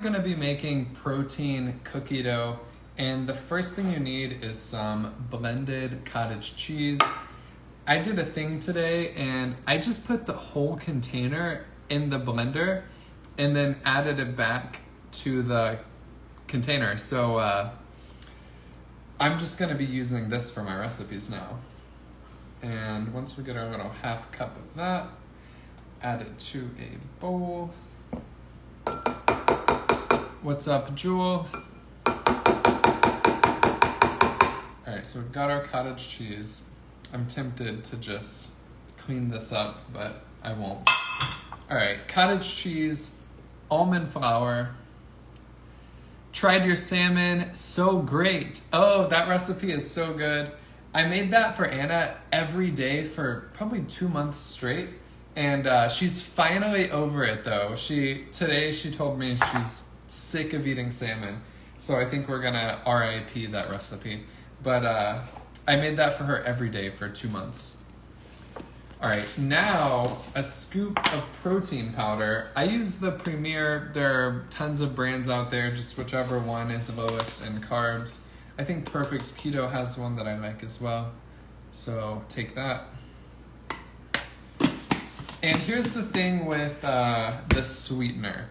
we're gonna be making protein cookie dough, and the first thing you need is some blended cottage cheese. I did a thing today and I just put the whole container in the blender and then added it back to the container. So I'm just gonna be using this for my recipes now. And once we get our little half cup of that, add it to a bowl. What's up, Jewel? All right, so we've got our cottage cheese. I'm tempted to just clean this up, but I won't. All right, cottage cheese, almond flour. Tried your salmon, so great. Oh, that recipe is so good. I made that for Anna every day for probably 2 months straight. And she's finally over it though. Today she told me she's sick of eating salmon. So I think we're gonna RIP that recipe. But I made that for her every day for 2 months. All right, now a scoop of protein powder. I use the Premier. There are tons of brands out there, just whichever one is lowest in carbs. I think Perfect Keto has one that I like as well. So take that. And here's the thing with the sweetener.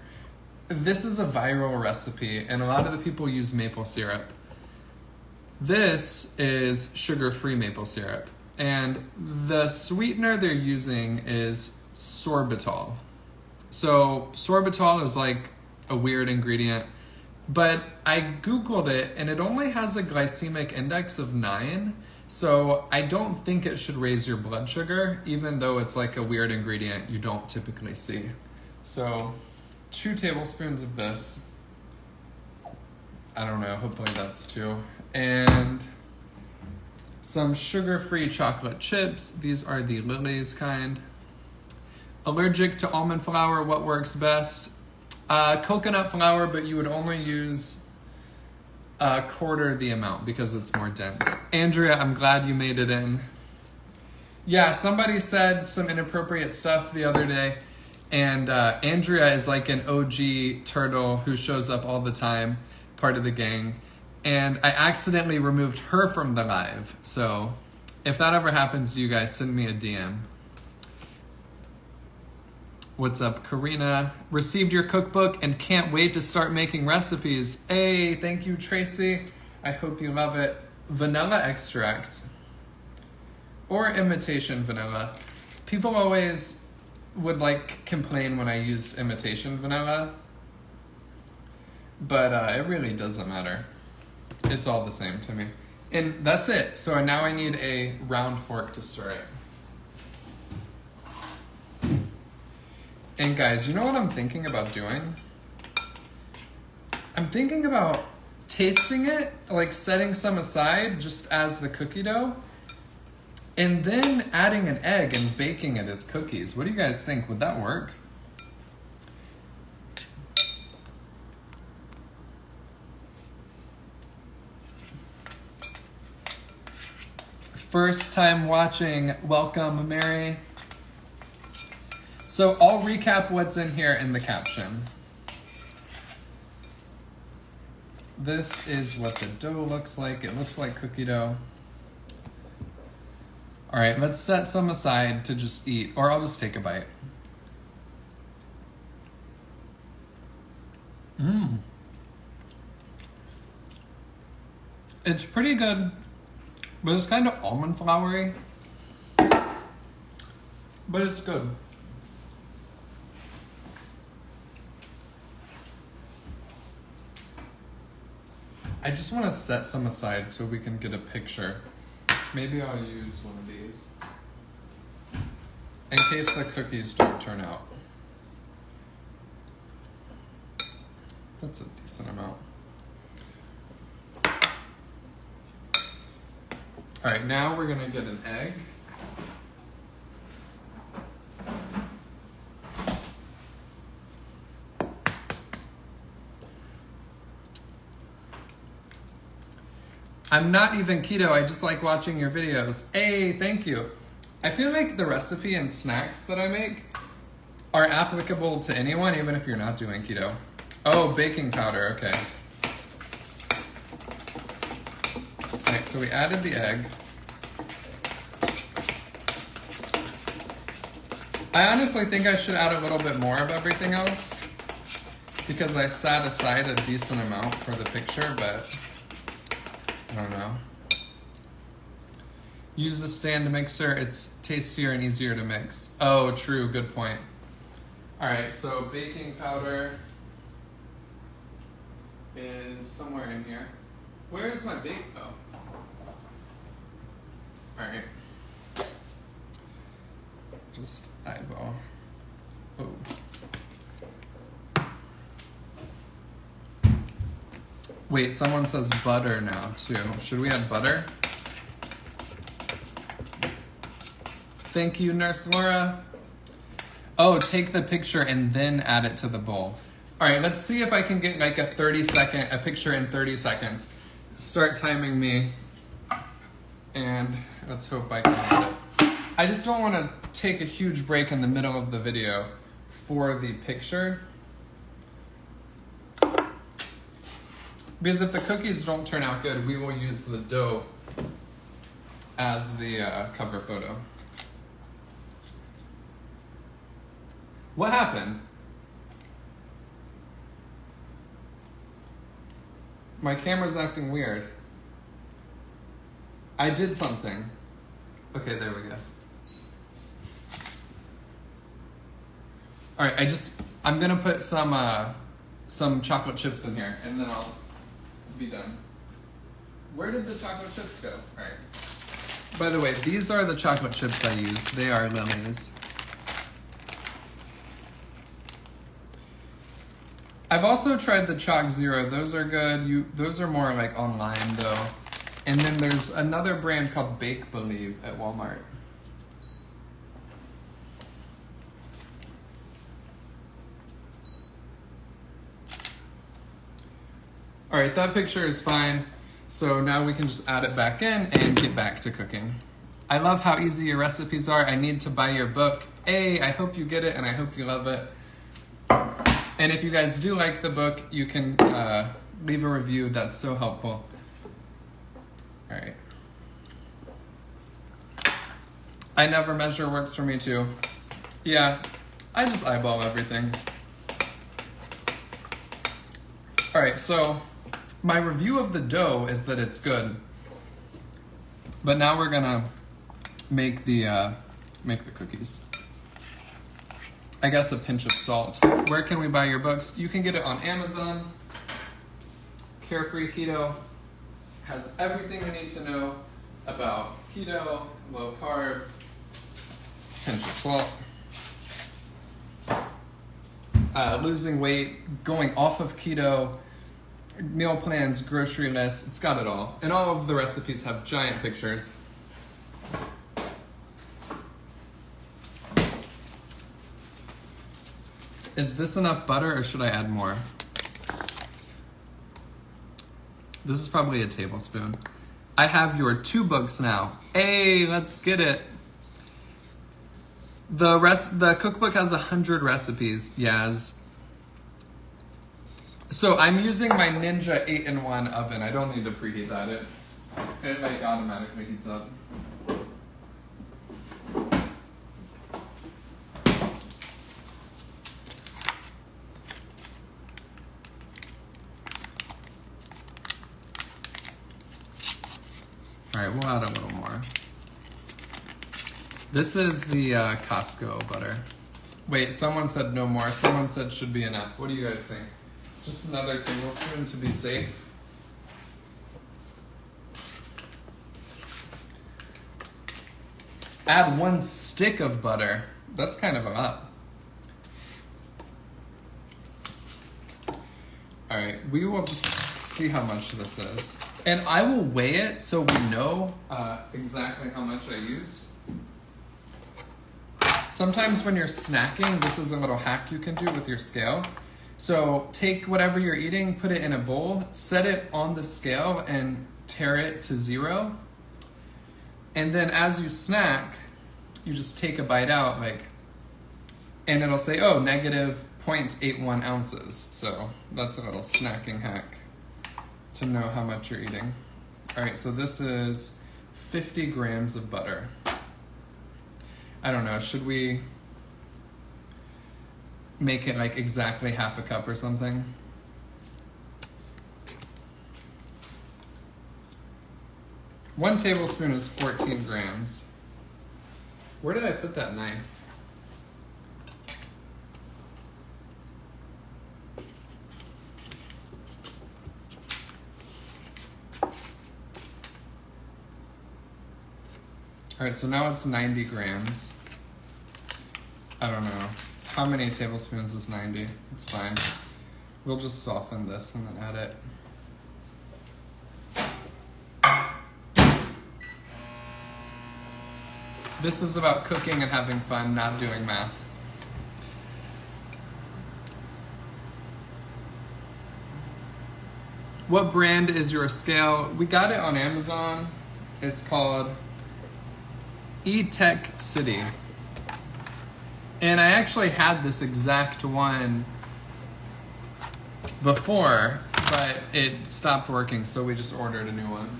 This is a viral recipe, and a lot of the people use maple syrup. This is sugar-free maple syrup. And the sweetener they're using is sorbitol. So sorbitol is like a weird ingredient, but I Googled it, and it only has a glycemic index of 9. So I don't think it should raise your blood sugar, even though it's like a weird ingredient you don't typically see. So 2 tablespoons of this. I don't know, hopefully that's 2. And some sugar-free chocolate chips. These are the Lily's kind. Allergic to almond flour, what works best? Coconut flour, but you would only use a quarter the amount because it's more dense. Andrea, I'm glad you made it in. Yeah, somebody said some inappropriate stuff the other day, and Andrea is like an OG turtle who shows up all the time, part of the gang, and I accidentally removed her from the live. So if that ever happens to you guys, send me a DM. What's up, Karina? Received your cookbook and can't wait to start making recipes. Hey, thank you, Tracy. I hope you love it. Vanilla extract or imitation vanilla. People always would complain when I used imitation vanilla, but it really doesn't matter. It's all the same to me. And that's it. So now I need a round fork to stir it. And guys, you know what I'm thinking about doing? I'm thinking about tasting it, like setting some aside just as the cookie dough, and then adding an egg and baking it as cookies. What do you guys think? Would that work? First time watching, welcome, Mary. So I'll recap what's in here in the caption. This is what the dough looks like. It looks like cookie dough. All right, let's set some aside to just eat, or I'll just take a bite. It's pretty good, but it's kind of almond floury, but it's good. I just want to set some aside so we can get a picture. Maybe I'll use one of these in case the cookies don't turn out. That's a decent amount. All right, now we're gonna get an egg. I'm not even keto, I just like watching your videos. Hey, thank you. I feel like the recipe and snacks that I make are applicable to anyone, even if you're not doing keto. Oh, baking powder, okay. All right, so we added the egg. I honestly think I should add a little bit more of everything else because I set aside a decent amount for the picture, but I don't know. Use the stand mixer, it's tastier and easier to mix. Oh, true, good point. All right, so baking powder is somewhere in here. Where is my bake? Oh. All right. Just eyeball. Oh. Wait, someone says butter now too. Should we add butter? Thank you, Nurse Laura. Oh, take the picture and then add it to the bowl. All right, let's see if I can get like a picture in 30 seconds. Start timing me, and let's hope I can get it. I just don't want to take a huge break in the middle of the video for the picture. Because if the cookies don't turn out good, we will use the dough as the cover photo. What happened? My camera's acting weird. I did something. Okay, there we go. All right, I'm gonna put some chocolate chips in here, and then I'll be done. Where did the chocolate chips go? All right. By the way, these are the chocolate chips I use. They are Lily's. I've also tried the Chalk Zero. Those are good. Those are more like online though. And then there's another brand called Bake Believe at Walmart. All right, that picture is fine. So now we can just add it back in and get back to cooking. I love how easy your recipes are. I need to buy your book. I hope you get it and I hope you love it. And if you guys do like the book, you can leave a review. That's so helpful. All right. I never measure works for me too. Yeah, I just eyeball everything. All right, so my review of the dough is that it's good. But now we're gonna make the cookies. I guess a pinch of salt. Where can we buy your books? You can get it on Amazon. Carefree Keto has everything we need to know about keto, low carb, pinch of salt, losing weight, going off of keto, meal plans, grocery lists. It's got it all. And all of the recipes have giant pictures. Is this enough butter or should I add more? This is probably a tablespoon. I have your 2 books now. Hey, let's get it. The cookbook has 100 recipes, Yaz. So I'm using my Ninja 8-in-1 oven. I don't need to preheat that. It like automatically heats up. All right, we'll add a little more. This is the Costco butter. Wait, someone said no more. Someone said should be enough. What do you guys think? Just another tablespoon to be safe. Add 1 stick of butter. That's kind of a lot. All right, we will just see how much this is. And I will weigh it so we know exactly how much I use. Sometimes when you're snacking, this is a little hack you can do with your scale. So take whatever you're eating, put it in a bowl, set it on the scale and tare it to 0. And then as you snack, you just take a bite out, and it'll say, oh, negative 0.81 ounces. So that's a little snacking hack to know how much you're eating. All right, so this is 50 grams of butter. I don't know, should we make it like exactly half a cup or something? One tablespoon is 14 grams. Where did I put that knife? All right, so now it's 90 grams. I don't know. How many tablespoons is 90? It's fine. We'll just soften this and then add it. This is about cooking and having fun, not doing math. What brand is your scale? We got it on Amazon. It's called E-Tech City. And I actually had this exact one before, but it stopped working, so we just ordered a new one.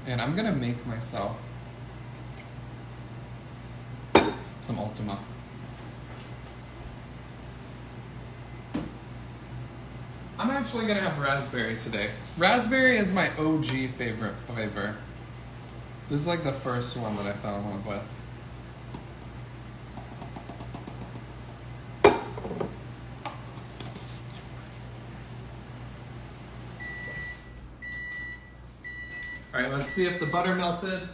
And I'm gonna make myself some Ultima. I'm actually gonna have raspberry today. Raspberry is my OG favorite flavor. This is like the first one that I fell in love with. All right, let's see if the butter melted.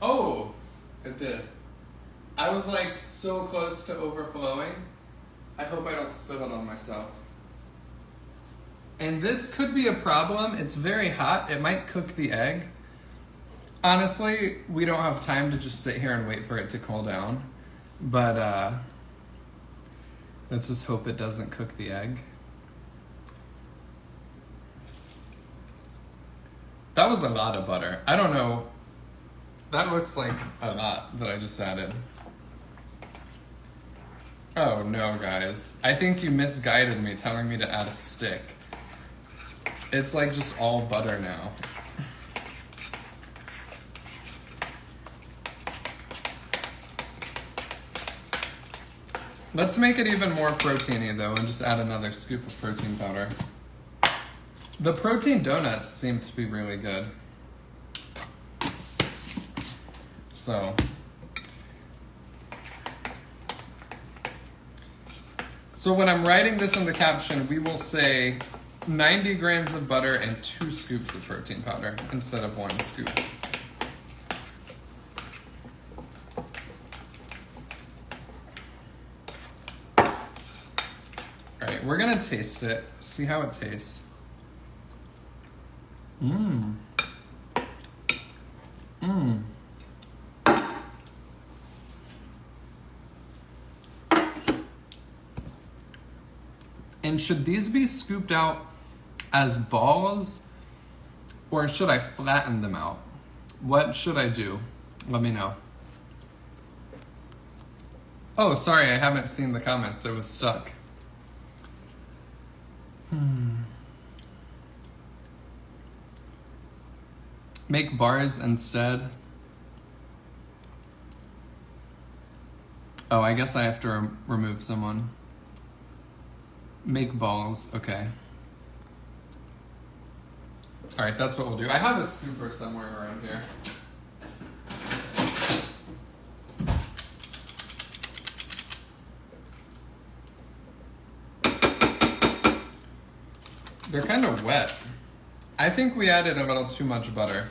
Oh, it did. I was like so close to overflowing. I hope I don't spill it on myself. And this could be a problem. It's very hot. It might cook the egg. Honestly, we don't have time to just sit here and wait for it to cool down. But let's just hope it doesn't cook the egg. That was a lot of butter. I don't know. That looks like a lot that I just added. Oh no, guys. I think you misguided me telling me to add a stick. It's like just all butter now. Let's make it even more proteiny though and just add another scoop of protein powder. The protein donuts seem to be really good. So when I'm writing this in the caption, we will say 90 grams of butter and 2 scoops of protein powder instead of 1 scoop. All right, we're gonna taste it, see how it tastes. Mmm. Mmm. And should these be scooped out as balls, or should I flatten them out? What should I do? Let me know. Oh, sorry, I haven't seen the comments. It was stuck. Make bars instead. Oh, I guess I have to remove someone. Make balls, okay. All right, that's what we'll do. I have a scooper somewhere around here. They're kind of wet. I think we added a little too much butter.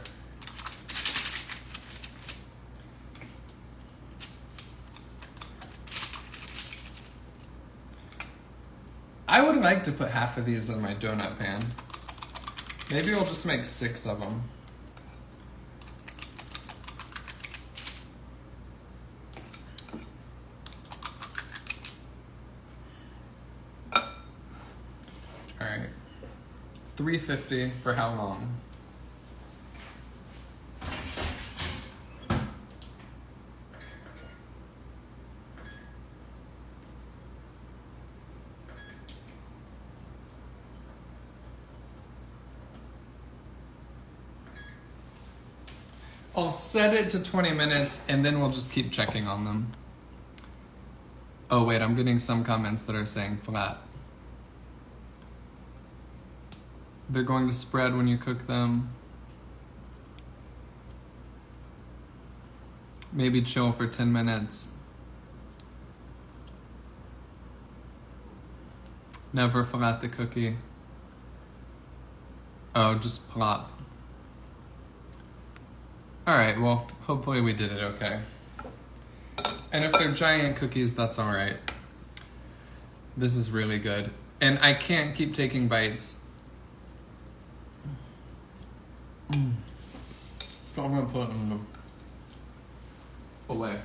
I would like to put half of these in my donut pan. Maybe we'll just make 6 of them. All right. $3.50 for how long? I'll set it to 20 minutes and then we'll just keep checking on them. Oh wait, I'm getting some comments that are saying flat. They're going to spread when you cook them. Maybe chill for 10 minutes. Never flat the cookie. Oh, just plop. Alright, well, hopefully we did it okay. And if they're giant cookies, that's alright. This is really good. And I can't keep taking bites. So I'm gonna put them away.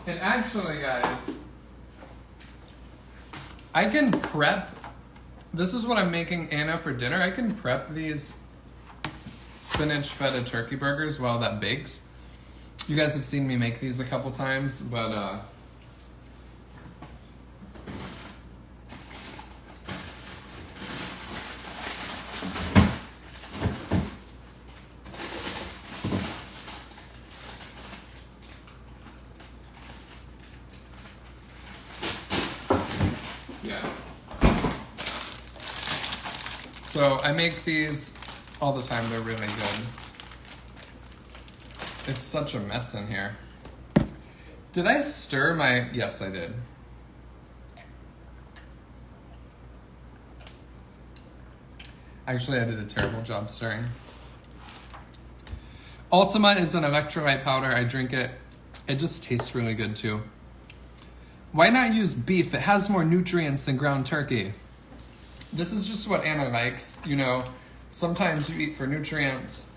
And actually, guys, I can prep. This is what I'm making Anna for dinner. I can prep these spinach feta turkey burgers while that bakes. You guys have seen me make these a couple times, but yeah. So I make these all the time. They're really good. It's such a mess in here. Did I stir my... Yes, I did. Actually, I did a terrible job stirring. Ultima is an electrolyte powder. I drink it. It just tastes really good, too. Why not use beef? It has more nutrients than ground turkey. This is just what Anna likes. You know, sometimes you eat for nutrients.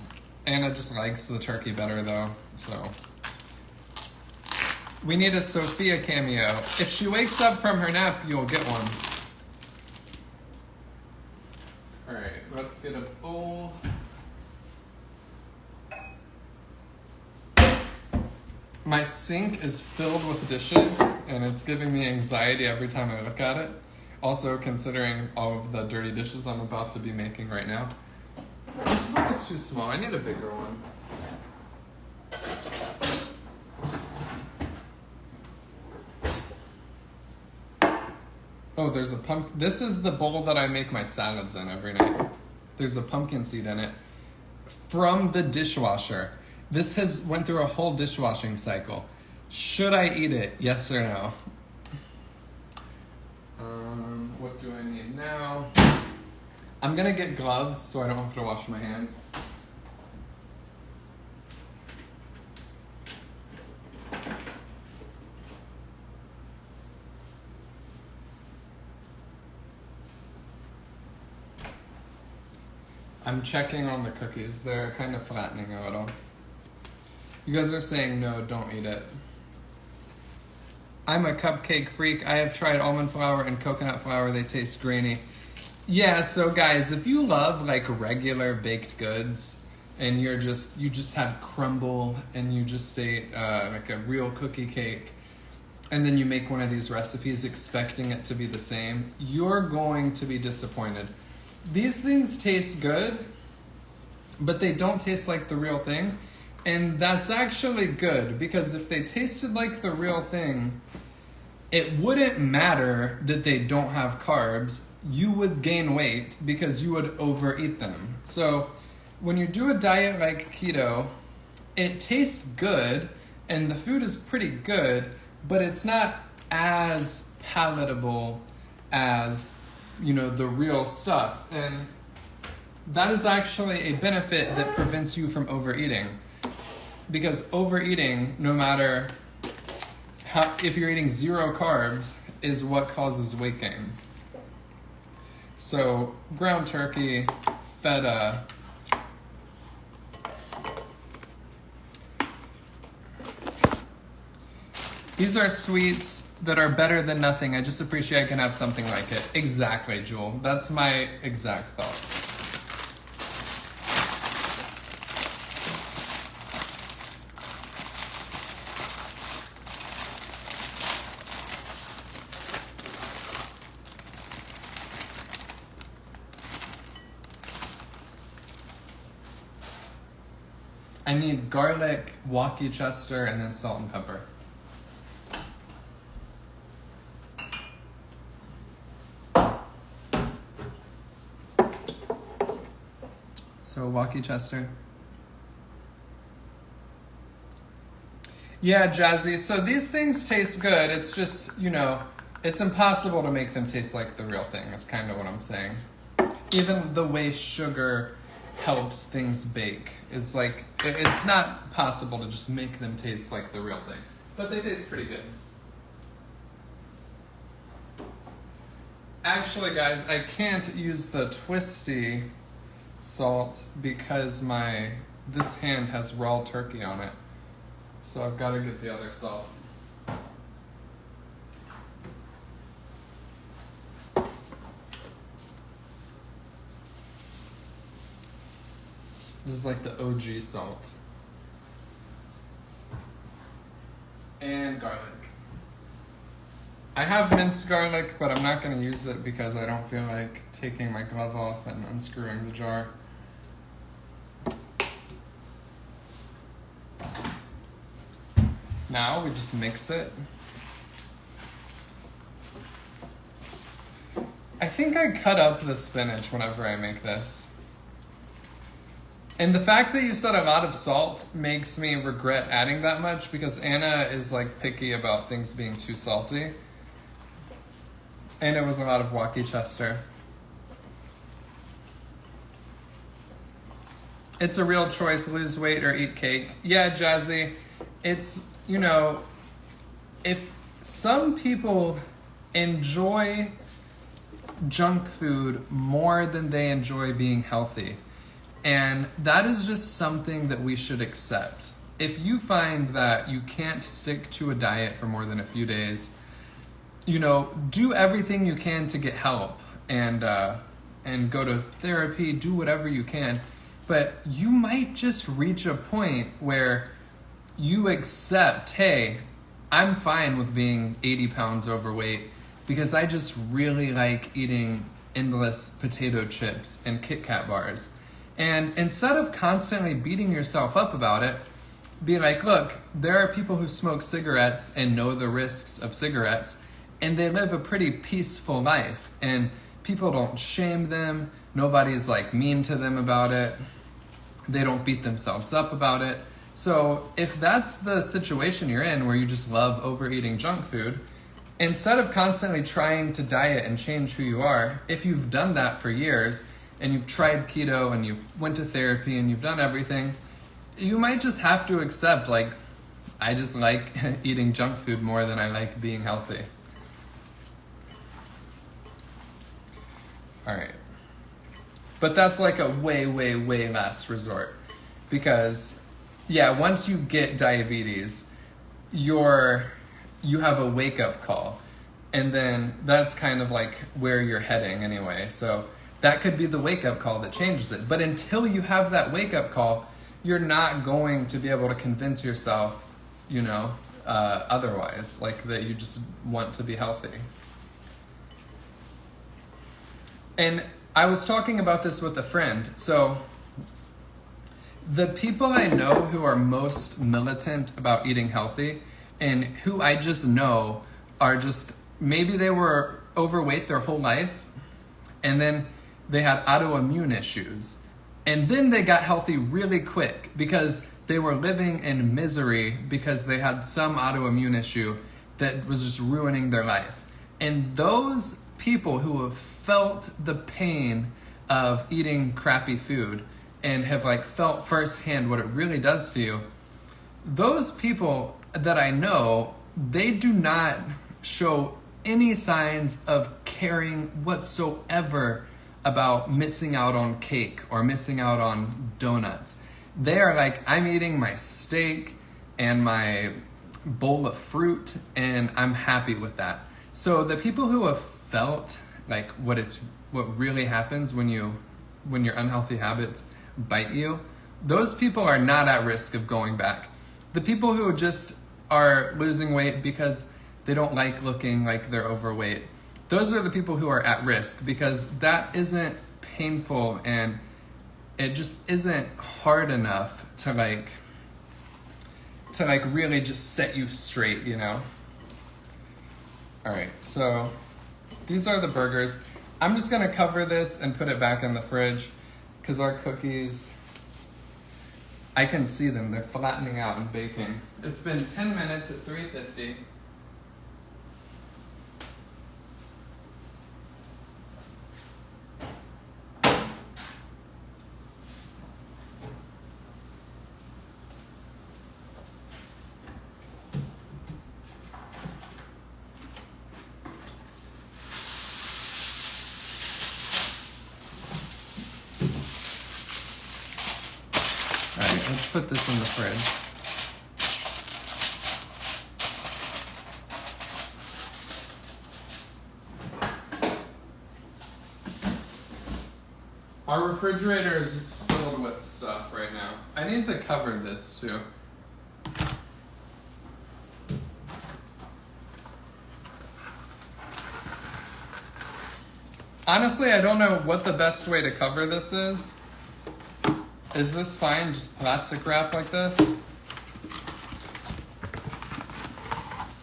Anna just likes the turkey better, though, so. We need a Sophia cameo. If she wakes up from her nap, you'll get one. All right, let's get a bowl. My sink is filled with dishes, and it's giving me anxiety every time I look at it. Also, considering all of the dirty dishes I'm about to be making right now. This one is too small. I need a bigger one. Oh, there's a pumpkin. This is the bowl that I make my salads in every night. There's a pumpkin seed in it from the dishwasher. This has went through a whole dishwashing cycle. Should I eat it? Yes or no? What do I need now? I'm gonna get gloves so I don't have to wash my hands. I'm checking on the cookies. They're kind of flattening a little. You guys are saying no, don't eat it. I'm a cupcake freak. I have tried almond flour and coconut flour. They taste grainy. Yeah, so guys, if you love like regular baked goods and you just have crumble and you just ate like a real cookie cake and then you make one of these recipes expecting it to be the same, you're going to be disappointed. These things taste good, but they don't taste like the real thing. And that's actually good, because if they tasted like the real thing, it wouldn't matter that they don't have carbs. You would gain weight because you would overeat them. So when you do a diet like keto, it tastes good and the food is pretty good, but it's not as palatable as, you know, the real stuff. And that is actually a benefit that prevents you from overeating. Because overeating, no matter how, if you're eating 0 carbs, is what causes weight gain. So ground turkey, feta, these are sweets that are better than nothing. I just appreciate I can have something like it. Exactly, Jewel. That's my exact thoughts. I need garlic, Worcestershire, and then salt and pepper. So Worcestershire. Yeah, Jazzy. So these things taste good. It's just, it's impossible to make them taste like the real thing, is kind of what I'm saying. Even the way sugar helps things bake. It's like, it's not possible to just make them taste like the real thing. But they taste pretty good. Actually, guys, I can't use the twisty salt because this hand has raw turkey on it. So I've got to get the other salt. This is like the OG salt. And garlic. I have minced garlic, but I'm not going to use it because I don't feel like taking my glove off and unscrewing the jar. Now we just mix it. I think I cut up the spinach whenever I make this. And the fact that you said a lot of salt makes me regret adding that much because Anna is like picky about things being too salty. And it was a lot of Worcestershire. It's a real choice, lose weight or eat cake. Yeah, Jazzy, it's, if some people enjoy junk food more than they enjoy being healthy, and that is just something that we should accept. If you find that you can't stick to a diet for more than a few days, do everything you can to get help and go to therapy, do whatever you can. But you might just reach a point where you accept, hey, I'm fine with being 80 pounds overweight because I just really like eating endless potato chips and Kit Kat bars. And instead of constantly beating yourself up about it, be like, look, there are people who smoke cigarettes and know the risks of cigarettes, and they live a pretty peaceful life. And people don't shame them. Nobody's like mean to them about it. They don't beat themselves up about it. So if that's the situation you're in where you just love overeating junk food, instead of constantly trying to diet and change who you are, if you've done that for years and you've tried keto and you've went to therapy and you've done everything, you might just have to accept, like, I just like eating junk food more than I like being healthy. All right. But that's like a way, way, way last resort. Because, yeah, once you get diabetes, you have a wake-up call. And then that's kind of like where you're heading anyway. So that could be the wake-up call that changes it. But until you have that wake-up call, you're not going to be able to convince yourself, otherwise, like that you just want to be healthy. And I was talking about this with a friend. So the people I know who are most militant about eating healthy and who I just know are just, maybe they were overweight their whole life and then they had autoimmune issues. And then they got healthy really quick because they were living in misery because they had some autoimmune issue that was just ruining their life. And those people who have felt the pain of eating crappy food and have felt firsthand what it really does to you, those people that I know, they do not show any signs of caring whatsoever about missing out on cake or missing out on donuts. They are like, I'm eating my steak and my bowl of fruit and I'm happy with that. So the people who have felt like what really happens when your unhealthy habits bite you, those people are not at risk of going back. The people who just are losing weight because they don't like looking like they're overweight, those are the people who are at risk because that isn't painful and it just isn't hard enough to really just set you straight, you know? All right, so these are the burgers. I'm just gonna cover this and put it back in the fridge because our cookies, I can see them. They're flattening out and baking. It's been 10 minutes at 350. Let's put this in the fridge. Our refrigerator is just filled with stuff right now. I need to cover this too. Honestly, I don't know what the best way to cover this is. Is this fine? Just plastic wrap like this?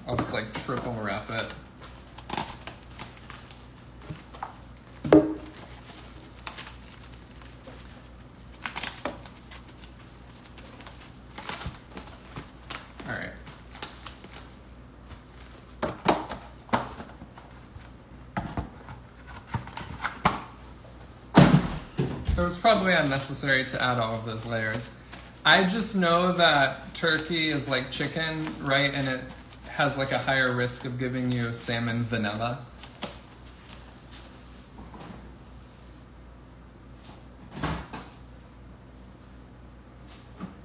I'll just like triple wrap it. All right. It was probably unnecessary to add all of those layers. I just know that turkey is like chicken, right? And it has like a higher risk of giving you salmon vanilla.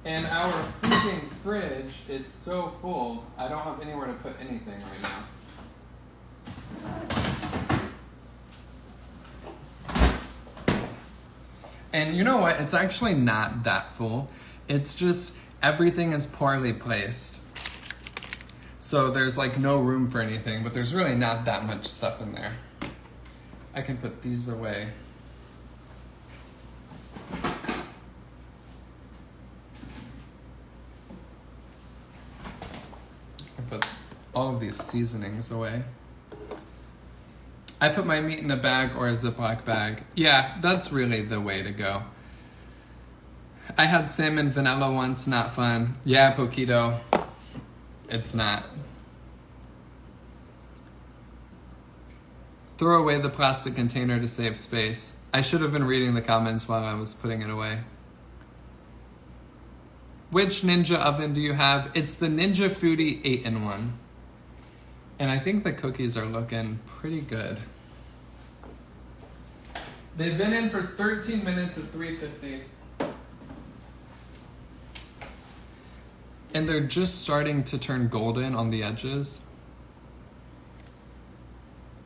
And our freaking fridge is so full, I don't have anywhere to put anything right now. And you know what? It's actually not that full. It's just everything is poorly placed. So there's like no room for anything, but there's really not that much stuff in there. I can put these away. I can put all of these seasonings away. I put my meat in a bag or a Ziploc bag. Yeah, that's really the way to go. I had salmon vanilla once, not fun. Yeah, Poquito, it's not. Throw away the plastic container to save space. I should have been reading the comments while I was putting it away. Which Ninja oven do you have? It's the Ninja Foodie 8-in-1. And I think the cookies are looking pretty good. They've been in for 13 minutes at 350. And they're just starting to turn golden on the edges.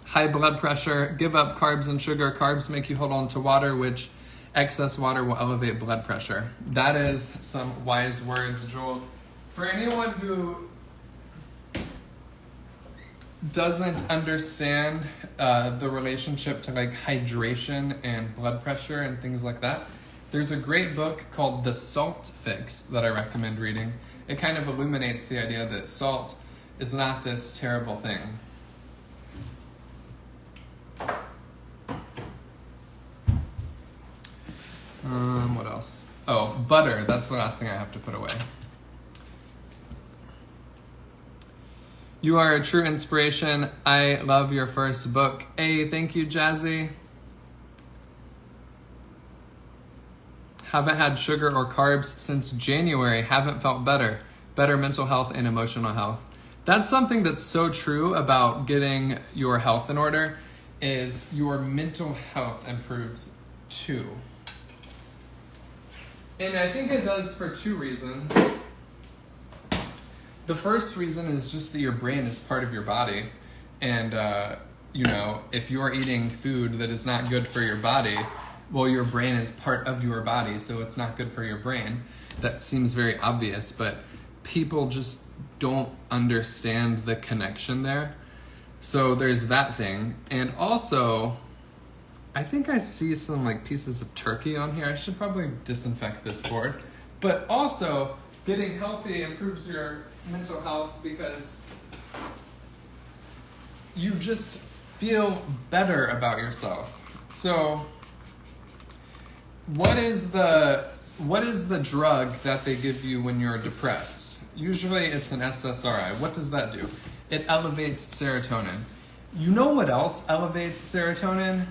High blood pressure, give up carbs and sugar. Carbs make you hold on to water, which excess water will elevate blood pressure. That is some wise words, Joel. For anyone who doesn't understand the relationship to like hydration and blood pressure and things like that, there's a great book called The Salt Fix that I recommend reading. It kind of illuminates the idea that salt is not this terrible thing. What else? Oh, butter. That's the last thing I have to put away. You are a true inspiration. I love your first book. Hey, thank you, Jazzy. Haven't had sugar or carbs since January. Haven't felt better. Better mental health and emotional health. That's something that's so true about getting your health in order, is your mental health improves too. And I think it does for two reasons. The first reason is just that your brain is part of your body. And, if you're eating food that is not good for your body, well, your brain is part of your body, so it's not good for your brain. That seems very obvious, but people just don't understand the connection there. So there's that thing. And also, I think I see some like pieces of turkey on here. I should probably disinfect this board. But also, getting healthy improves your mental health because you just feel better about yourself. So, what is the drug that they give you when you're depressed? Usually it's an SSRI. What does that do? It elevates serotonin. You know what else elevates serotonin?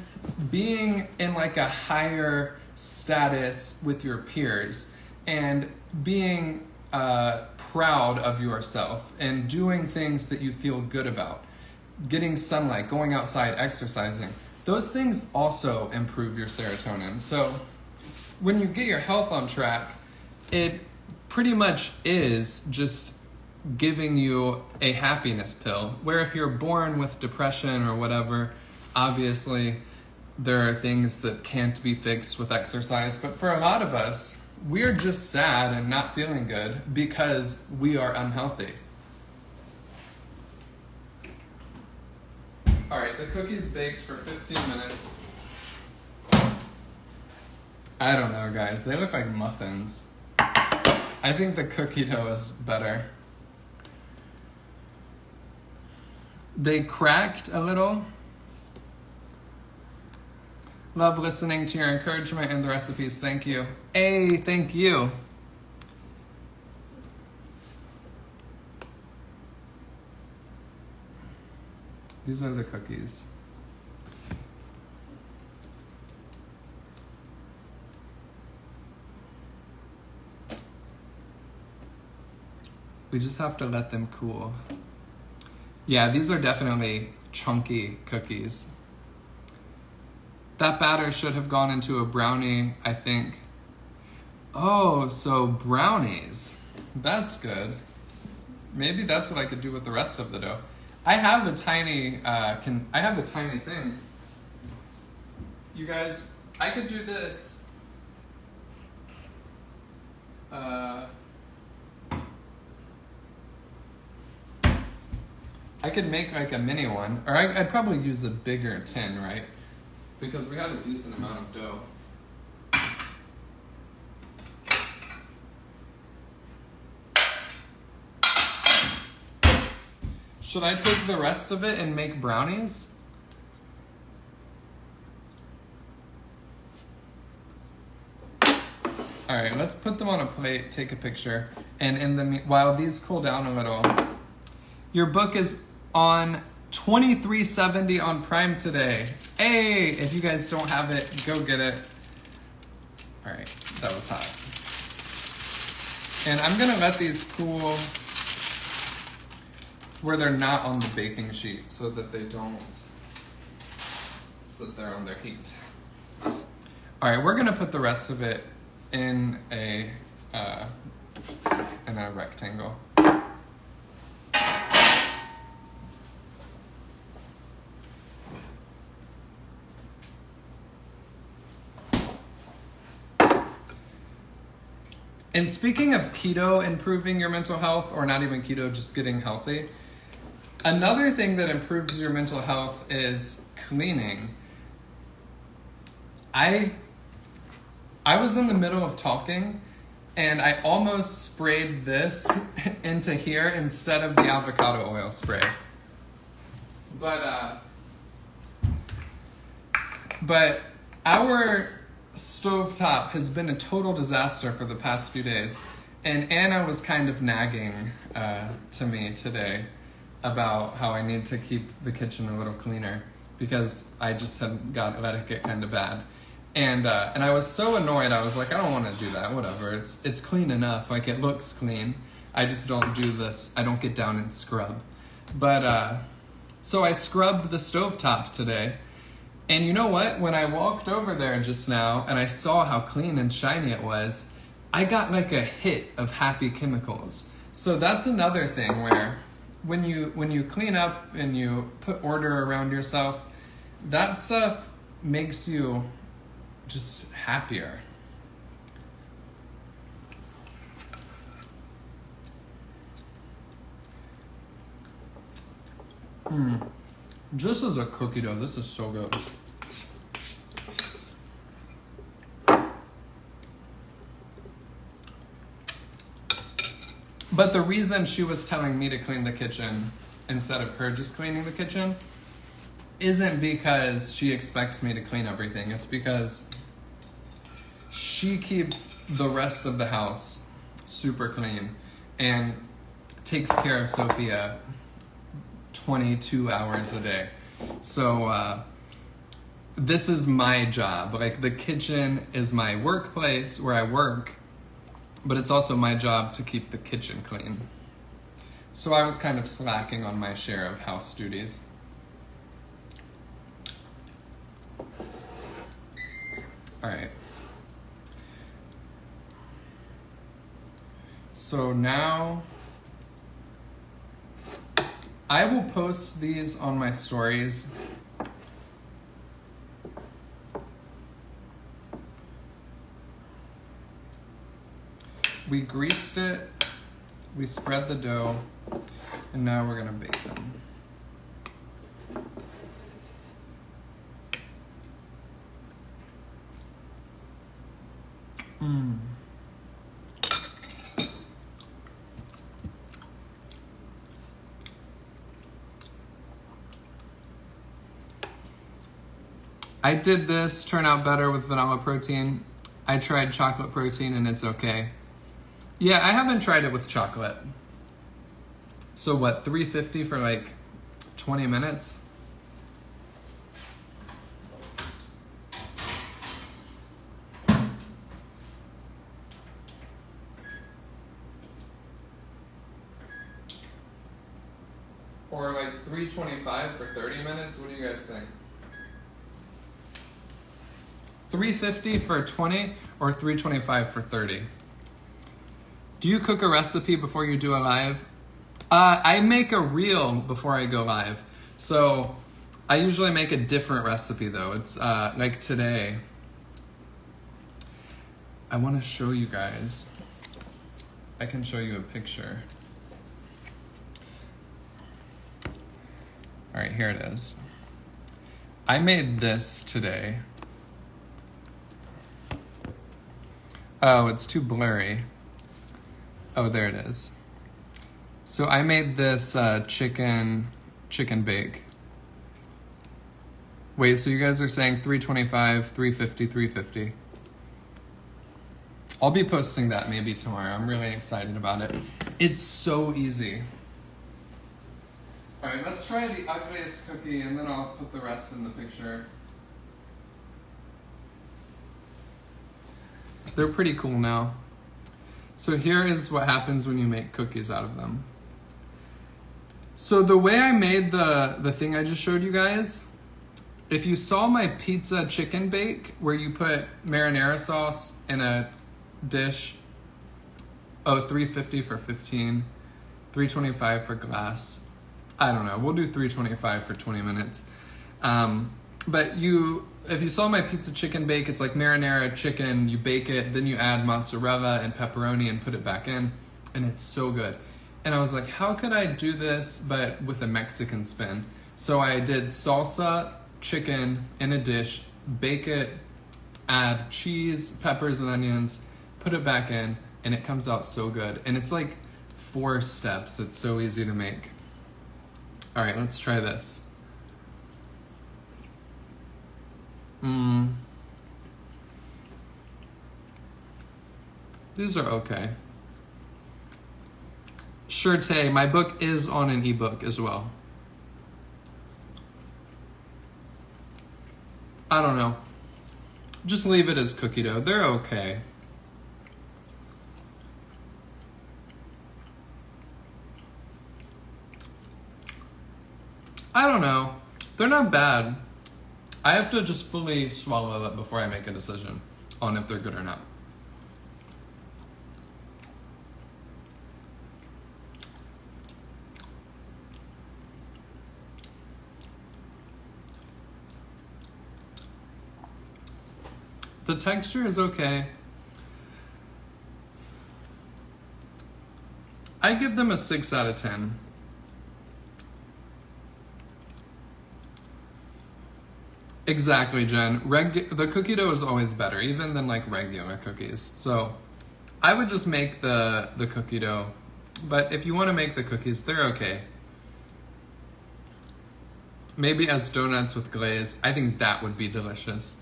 Being in like a higher status with your peers and being proud of yourself and doing things that you feel good about. Getting sunlight, going outside, exercising. Those things also improve your serotonin. So when you get your health on track, it pretty much is just giving you a happiness pill. Where if you're born with depression or whatever, obviously there are things that can't be fixed with exercise. But for a lot of us, we're just sad and not feeling good because we are unhealthy. All right, the cookie's baked for 15 minutes. I don't know, guys. They look like muffins. I think the cookie dough is better. They cracked a little. Love listening to your encouragement and the recipes. Thank you. Hey, thank you. These are the cookies. We just have to let them cool. Yeah, these are definitely chunky cookies. That batter should have gone into a brownie, I think. Oh, so brownies. That's good. Maybe that's what I could do with the rest of the dough. I have a tiny thing. You guys, I could do this. I could make like a mini one, or I'd probably use a bigger tin, right? Because we had a decent amount of dough. Should I take the rest of it and make brownies? All right, let's put them on a plate, take a picture, and while these cool down a little, your book is on $23.70 on Prime today. Hey, if you guys don't have it, go get it. All right, that was hot. And I'm gonna let these cool where they're not on the baking sheet so that they don't sit there on their heat. All right, we're gonna put the rest of it in a rectangle. And speaking of keto improving your mental health, or not even keto, just getting healthy, another thing that improves your mental health is cleaning. I was in the middle of talking and I almost sprayed this into here instead of the avocado oil spray. But our stovetop has been a total disaster for the past few days. And Anna was kind of nagging to me today about how I need to keep the kitchen a little cleaner because I just had let it get kind of bad. And I was so annoyed. I was like, I don't want to do that. Whatever. It's clean enough. Like, it looks clean. I just don't do this. I don't get down and scrub. But so I scrubbed the stovetop today. And you know what? When I walked over there just now and I saw how clean and shiny it was, I got like a hit of happy chemicals. So that's another thing where when you clean up and you put order around yourself, that stuff makes you just happier. Just as a cookie dough, this is so good. But the reason she was telling me to clean the kitchen instead of her just cleaning the kitchen isn't because she expects me to clean everything. It's because she keeps the rest of the house super clean and takes care of Sophia 22 hours a day. So this is my job. Like, the kitchen is my workplace where I work, but it's also my job to keep the kitchen clean. So I was kind of slacking on my share of house duties. All right. So now I will post these on my stories. We greased it, we spread the dough, and now we're gonna bake them. I did this turn out better with vanilla protein. I tried chocolate protein and it's okay. Yeah, I haven't tried it with chocolate. So what, $3.50 for like 20 minutes? Or like $3.25 for 30 minutes? What do you guys think? $3.50 for 20 or $3.25 for 30? Do you cook a recipe before you do a live? I make a reel before I go live. So I usually make a different recipe though. It's like today. I want to show you guys. I can show you a picture. All right, here it is. I made this today. Oh, it's too blurry. Oh, there it is. So I made this chicken bake. Wait, so you guys are saying $3.25, $3.50, $3.50. I'll be posting that maybe tomorrow. I'm really excited about it. It's so easy. All right, let's try the ugliest cookie and then I'll put the rest in the picture. They're pretty cool now. So here is what happens when you make cookies out of them. So the way I made the thing I just showed you guys, if you saw my pizza chicken bake where you put marinara sauce in a dish, $3.50 for 15, $3.25 for glass. I don't know, we'll do $3.25 for 20 minutes. But if you saw my pizza chicken bake, it's like marinara chicken, you bake it, then you add mozzarella and pepperoni and put it back in, and it's so good. And I was like, how could I do this but with a Mexican spin? So I did salsa, chicken in a dish, bake it, add cheese, peppers, and onions, put it back in, and it comes out so good. And it's like 4 steps. It's so easy to make. All right, let's try this. These are okay. Shirte, my book is on an ebook as well. I don't know. Just leave it as cookie dough. They're okay. I don't know. They're not bad. I have to just fully swallow it before I make a decision on if they're good or not. The texture is okay. I give them a 6 out of 10. Exactly, Jen. The cookie dough is always better, even than like regular cookies. So I would just make the cookie dough But if you want to make the cookies, they're okay. Maybe as donuts with glaze. I think that would be delicious.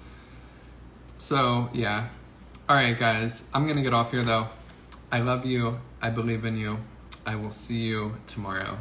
So, yeah. All right, guys. I'm going to get off here, though. I love you. I believe in you. I will see you tomorrow.